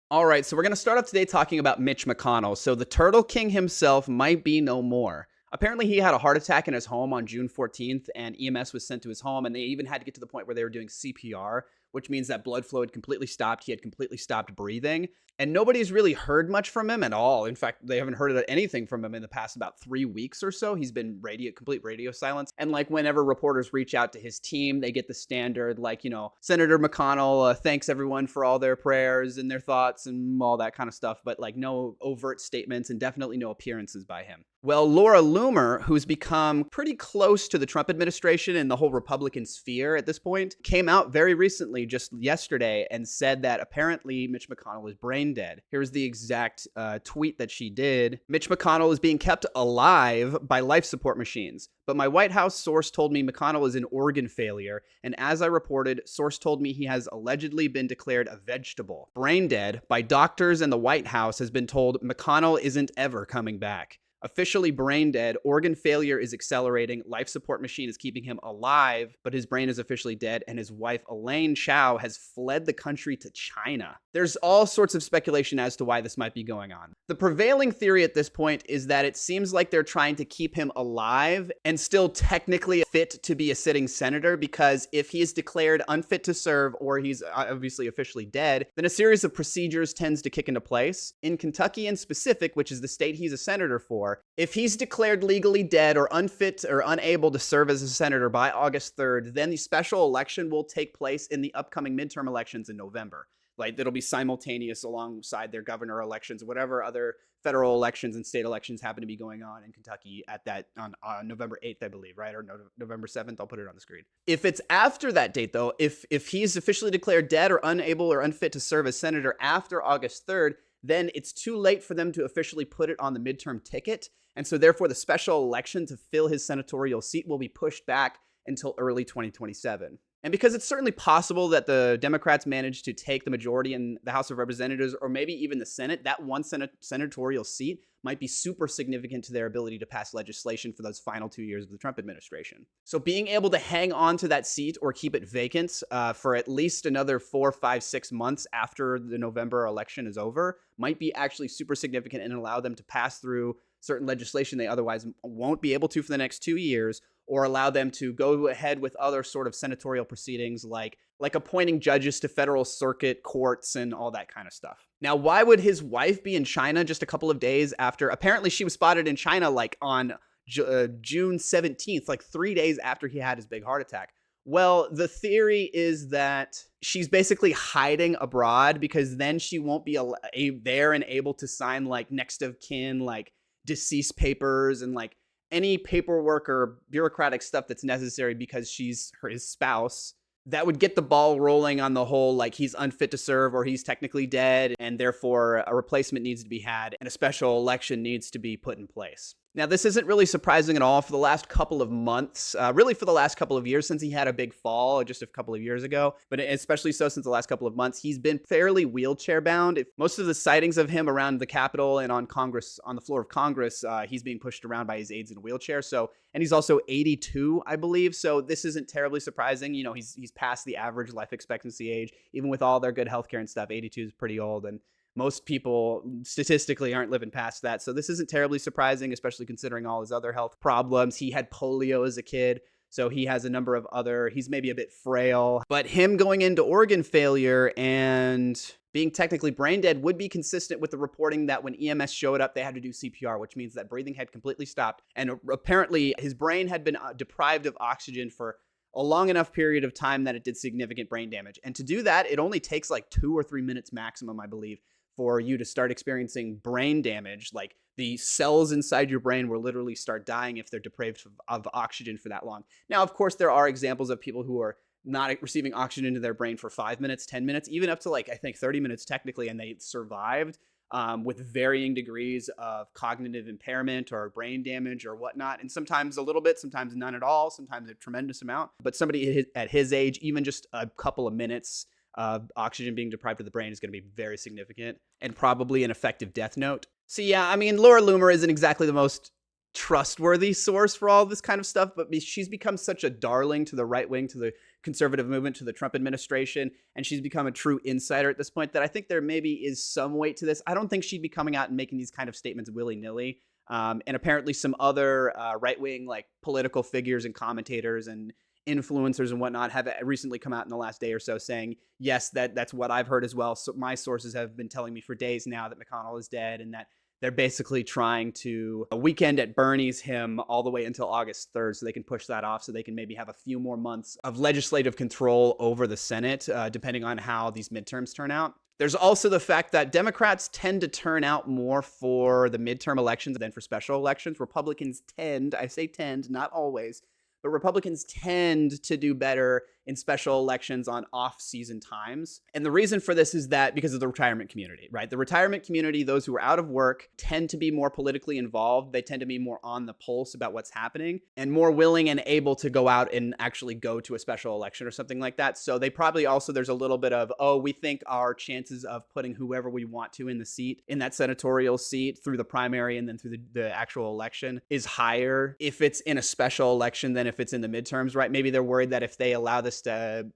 All right, so we're going to start off today talking about Mitch McConnell. So the Turtle King himself might be no more. Apparently, he had a heart attack in his home on June 14th, and EMS was sent to his home, and they even had to get to the point where they were doing CPR, which means that blood flow had completely stopped. He had completely stopped breathing, and nobody's really heard much from him at all. In fact, they haven't heard anything from him in the past about 3 weeks or so. He's been complete radio silence. And like whenever reporters reach out to his team, they get the standard, like, Senator McConnell thanks everyone for all their prayers and their thoughts and all that kind of stuff, but like no overt statements and definitely no appearances by him. Well, Laura Loomer, who's become pretty close to the Trump administration and the whole Republican sphere at this point, came out very recently, just yesterday, and said that apparently Mitch McConnell is brain dead. Here's the exact tweet that she did. Mitch McConnell is being kept alive by life support machines, but my White House source told me McConnell is in organ failure, and as I reported, source told me he has allegedly been declared a vegetable. Brain dead by doctors, and the White House has been told McConnell isn't ever coming back. Officially brain dead, organ failure is accelerating, life support machine is keeping him alive, but his brain is officially dead, and his wife, Elaine Chao, has fled the country to China. There's all sorts of speculation as to why this might be going on. The prevailing theory at this point is that it seems like they're trying to keep him alive and still technically fit to be a sitting senator, because if he is declared unfit to serve or he's obviously officially dead, then a series of procedures tends to kick into place. In Kentucky in specific, which is the state he's a senator for, if he's declared legally dead or unfit or unable to serve as a senator by August 3rd, then the special election will take place in the upcoming midterm elections in November. Like, it'll be simultaneous alongside their governor elections, whatever other federal elections and state elections happen to be going on in Kentucky on November 8th, I believe, right? Or November 7th. I'll put it on the screen. If it's after that date, though, if he's officially declared dead or unable or unfit to serve as senator after August 3rd, then it's too late for them to officially put it on the midterm ticket. And so therefore, the special election to fill his senatorial seat will be pushed back until early 2027. And because it's certainly possible that the Democrats managed to take the majority in the House of Representatives, or maybe even the Senate, that one senatorial seat might be super significant to their ability to pass legislation for those final 2 years of the Trump administration. So being able to hang on to that seat or keep it vacant for at least another 4, 5, 6 months after the November election is over might be actually super significant and allow them to pass through certain legislation they otherwise won't be able to for the next 2 years, or allow them to go ahead with other sort of senatorial proceedings like appointing judges to federal circuit courts and all that kind of stuff. Now, why would his wife be in China just a couple of days after? Apparently, she was spotted in China like on June 17th, like 3 days after he had his big heart attack. Well, the theory is that she's basically hiding abroad because then she won't be there and able to sign like next of kin, like deceased papers and like any paperwork or bureaucratic stuff that's necessary because she's his spouse. That would get the ball rolling on the whole, like he's unfit to serve or he's technically dead and therefore a replacement needs to be had and a special election needs to be put in place. Now, this isn't really surprising at all. For the last couple of months, really for the last couple of years, since he had a big fall just a couple of years ago, but especially so since the last couple of months, he's been fairly wheelchair bound. Most of the sightings of him around the Capitol and on Congress, on the floor of Congress, he's being pushed around by his aides in a wheelchair. So, and he's also 82, I believe. So this isn't terribly surprising. You know, he's past the average life expectancy age, even with all their good healthcare and stuff. 82 is pretty old, and most people statistically aren't living past that. So this isn't terribly surprising, especially considering all his other health problems. He had polio as a kid, so he has a number of he's maybe a bit frail. But him going into organ failure and being technically brain dead would be consistent with the reporting that when EMS showed up, they had to do CPR, which means that breathing had completely stopped. And apparently his brain had been deprived of oxygen for a long enough period of time that it did significant brain damage. And to do that, it only takes like 2 or 3 minutes maximum, I believe, for you to start experiencing brain damage. Like the cells inside your brain will literally start dying if they're deprived of oxygen for that long. Now, of course, there are examples of people who are not receiving oxygen into their brain for 5 minutes, 10 minutes, even up to like, I think 30 minutes technically, and they survived with varying degrees of cognitive impairment or brain damage or whatnot. And sometimes a little bit, sometimes none at all, sometimes a tremendous amount. But somebody at his age, even just a couple of minutes oxygen being deprived of the brain is going to be very significant and probably an effective death note. So yeah, I mean, Laura Loomer isn't exactly the most trustworthy source for all this kind of stuff, but she's become such a darling to the right wing, to the conservative movement to the Trump administration, and she's become a true insider at this point, that I think there maybe is some weight to this. I don't think she'd be coming out and making these kind of statements willy-nilly. And apparently some other right-wing like political figures and commentators and influencers and whatnot have recently come out in the last day or so saying, yes, that's what I've heard as well. So my sources have been telling me for days now that McConnell is dead, and that they're basically trying to weekend at Bernie's him all the way until August 3rd so they can push that off, so they can maybe have a few more months of legislative control over the Senate, depending on how these midterms turn out. There's also the fact that Democrats tend to turn out more for the midterm elections than for special elections. Republicans tend, I say tend, not always, but Republicans tend to do better in special elections on off-season times. And the reason for this is that because of the retirement community, right? The retirement community, those who are out of work, tend to be more politically involved. They tend to be more on the pulse about what's happening and more willing and able to go out and actually go to a special election or something like that. So they probably also, there's a little bit of, oh, we think our chances of putting whoever we want to in the seat, in that senatorial seat through the primary and then through the actual election is higher if it's in a special election than if it's in the midterms, right? Maybe they're worried that if they allow the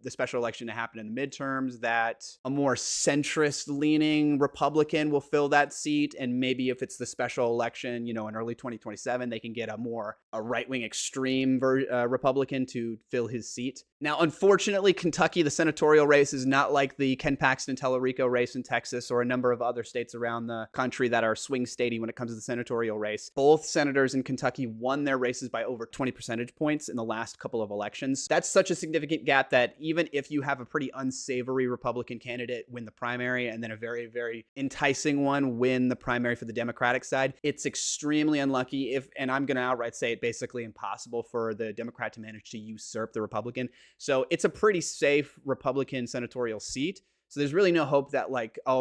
special election to happen in the midterms, that a more centrist-leaning Republican will fill that seat, and maybe if it's the special election, in early 2027, they can get a right-wing extreme Republican to fill his seat. Now, unfortunately, Kentucky, the senatorial race is not like the Ken Paxton-Tellerico race in Texas or a number of other states around the country that are swing statey when it comes to the senatorial race. Both senators in Kentucky won their races by over 20 percentage points in the last couple of elections. That's such a significant gap that even if you have a pretty unsavory Republican candidate win the primary and then a very, very enticing one win the primary for the Democratic side, it's extremely unlucky and I'm going to outright say it, basically impossible for the Democrat to manage to usurp the Republican. So it's a pretty safe Republican senatorial seat. So there's really no hope that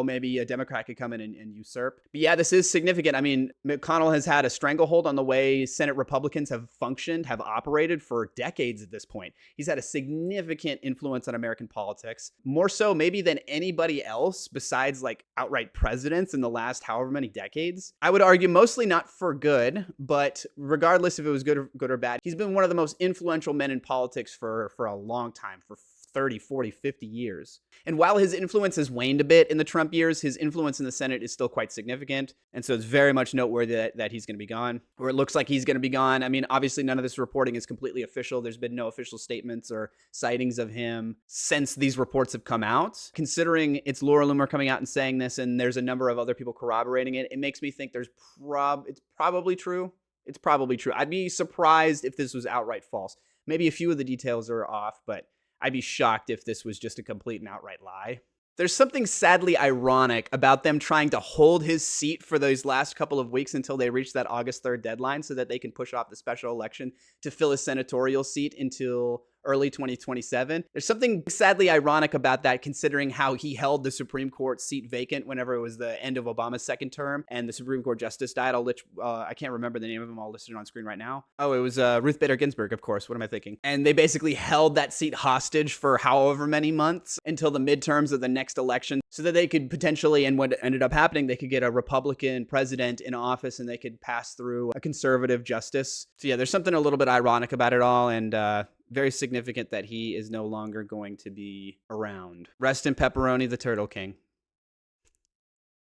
maybe a Democrat could come in and usurp. But yeah, this is significant. I mean, McConnell has had a stranglehold on the way Senate Republicans have functioned, have operated for decades at this point. He's had a significant influence on American politics, more so maybe than anybody else besides outright presidents in the last however many decades. I would argue mostly not for good, but regardless if it was good or bad, he's been one of the most influential men in politics for a long time, for 30, 40, 50 years. And while his influence has waned a bit in the Trump years, his influence in the Senate is still quite significant. And so it's very much noteworthy that he's going to be gone, or it looks like he's going to be gone. I mean, obviously none of this reporting is completely official. There's been no official statements or sightings of him since these reports have come out. Considering it's Laura Loomer coming out and saying this, and there's a number of other people corroborating it, it makes me think it's probably true. It's probably true. I'd be surprised if this was outright false. Maybe a few of the details are off, but I'd be shocked if this was just a complete and outright lie. There's something sadly ironic about them trying to hold his seat for those last couple of weeks until they reach that August 3rd deadline so that they can push off the special election to fill his senatorial seat until early 2027. There's something sadly ironic about that, considering how he held the Supreme Court seat vacant whenever it was the end of Obama's second term and the Supreme Court justice died. I can't remember the name of them. I'll list it on screen right now. Oh, it was Ruth Bader Ginsburg, of course. What am I thinking? And they basically held that seat hostage for however many months until the midterms of the next election so that they could potentially, and what ended up happening, they could get a Republican president in office and they could pass through a conservative justice. So yeah, there's something a little bit ironic about it all, and very significant that he is no longer going to be around. Rest in pepperoni, the Turtle King.